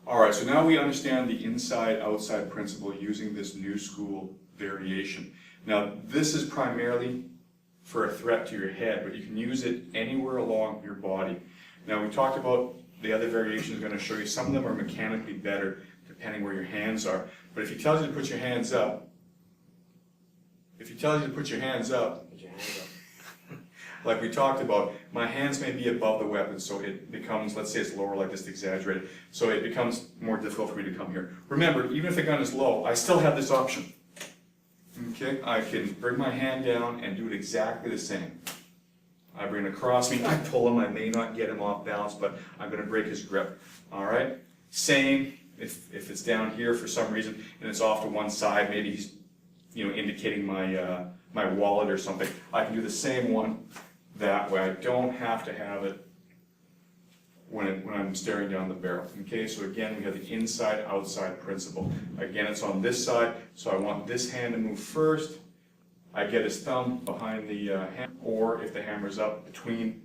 All right, so now we understand the inside-outside principle using this new school variation. Now, this is primarily for a threat to your head, but you can use it anywhere along your body. Now, we talked about the other variations I'm going to show you. Some of them are mechanically better, depending where your hands are. But if he tells you to put your hands up, like we talked about, my hands may be above the weapon, so it becomes, let's say it's lower like this to exaggerate it, so it becomes more difficult for me to come here. Remember, even if the gun is low, I still have this option. Okay, I can bring my hand down and do it exactly the same. I bring it across me, I pull him, I may not get him off balance, but I'm going to break his grip. All right, same if it's down here for some reason and it's off to one side, maybe he's indicating my wallet or something. I can do the same one that way. I don't have to have it when I'm staring down the barrel. Okay, so again, we have the inside-outside principle. Again, it's on this side, so I want this hand to move first. I get his thumb behind the hammer, or if the hammer's up between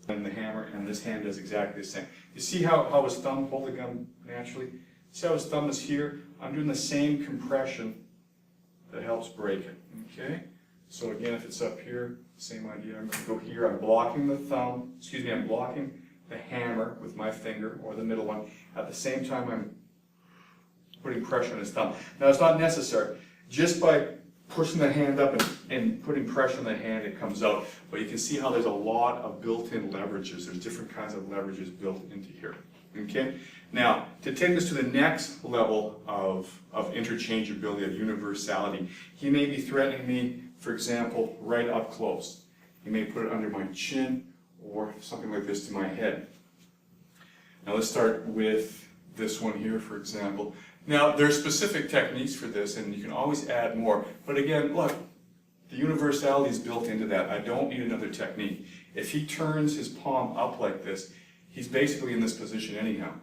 the hammer, and this hand does exactly the same. You see how his thumb pulled the gun naturally? See how his thumb is here? I'm doing the same compression that helps break it. Okay? So again, if it's up here, same idea. I'm going to go here, I'm blocking the thumb, I'm blocking the hammer with my finger, or the middle one. At the same time, I'm putting pressure on his thumb. Now, it's not necessary. Just by pushing the hand up and putting pressure on the hand, it comes out. But you can see how there's a lot of built-in leverages. There's different kinds of leverages built into here. Okay? Now, to take this to the next level of interchangeability, of universality, he may be threatening me, for example, right up close. He may put it under my chin or something like this to my head. Now let's start with this one here, for example. Now, there's specific techniques for this, and you can always add more. But again, look, the universality is built into that. I don't need another technique. If he turns his palm up like this, he's basically in this position anyhow.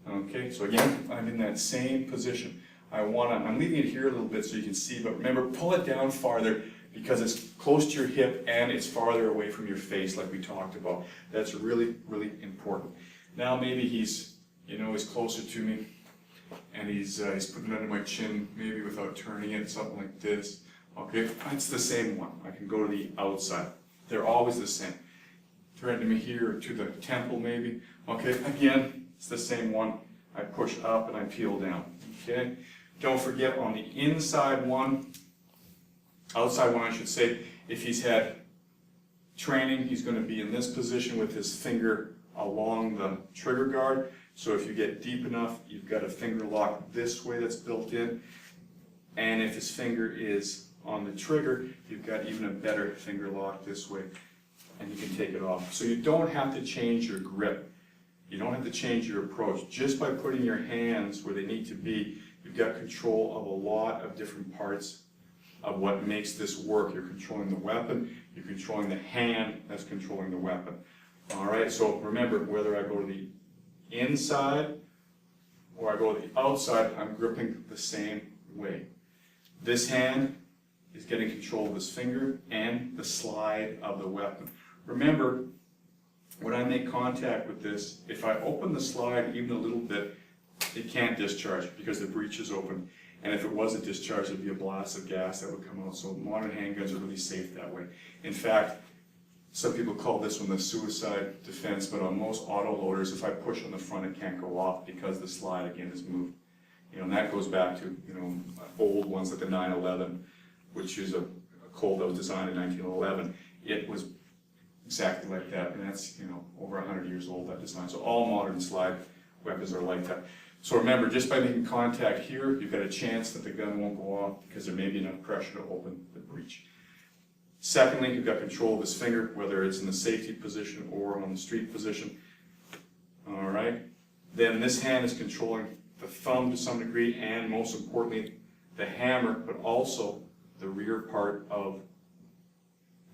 Okay, so again, I'm in that same position. I'm leaving it here a little bit so you can see, but remember, pull it down farther because it's close to your hip and it's farther away from your face like we talked about. That's really, really important. Now maybe he's closer to me and he's putting it under my chin, maybe without turning it, something like this. Okay, it's the same one. I can go to the outside. They're always the same. Threatening me here to the temple maybe. Okay, again, it's the same one. I push up and I peel down. Okay, don't forget on the inside one, outside one I should say, if he's had training, he's going to be in this position with his finger along the trigger guard. So if you get deep enough, you've got a finger lock this way that's built in. And if his finger is on the trigger, you've got even a better finger lock this way. And you can take it off. So you don't have to change your grip. You don't have to change your approach. Just by putting your hands where they need to be, you've got control of a lot of different parts of what makes this work. You're controlling the weapon, you're controlling the hand that's controlling the weapon. All right, so remember, whether I go to the inside or I go to the outside, I'm gripping the same way. This hand is getting control of this finger and the slide of the weapon. Remember, when I make contact with this, if I open the slide even a little bit, it can't discharge because the breech is open. And if it was a discharge, it would be a blast of gas that would come out. So modern handguns are really safe that way. In fact, some people call this one the suicide defense, but on most auto loaders, if I push on the front, it can't go off because the slide again is moved. And that goes back to old ones like the 911, which is a Colt that was designed in 1911. It was exactly like that, and that's over 100 years old, that design. So all modern slide weapons are like that. So remember, just by making contact here, you've got a chance that the gun won't go off because there may be enough pressure to open the breech. Secondly, you've got control of his finger, whether it's in the safety position or on the street position. All right. Then this hand is controlling the thumb to some degree, and most importantly, the hammer, but also the rear part of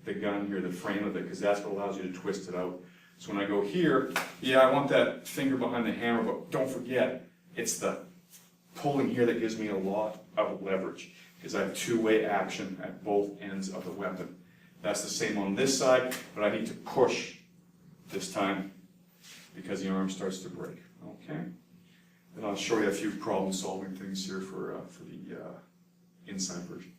the gun here, the frame of it, because that's what allows you to twist it out. So when I go here, yeah, I want that finger behind the hammer, but don't forget, it's the pulling here that gives me a lot of leverage, because I have two-way action at both ends of the weapon. That's the same on this side, but I need to push this time because the arm starts to break. Okay? show you a few problem-solving things here for the inside version.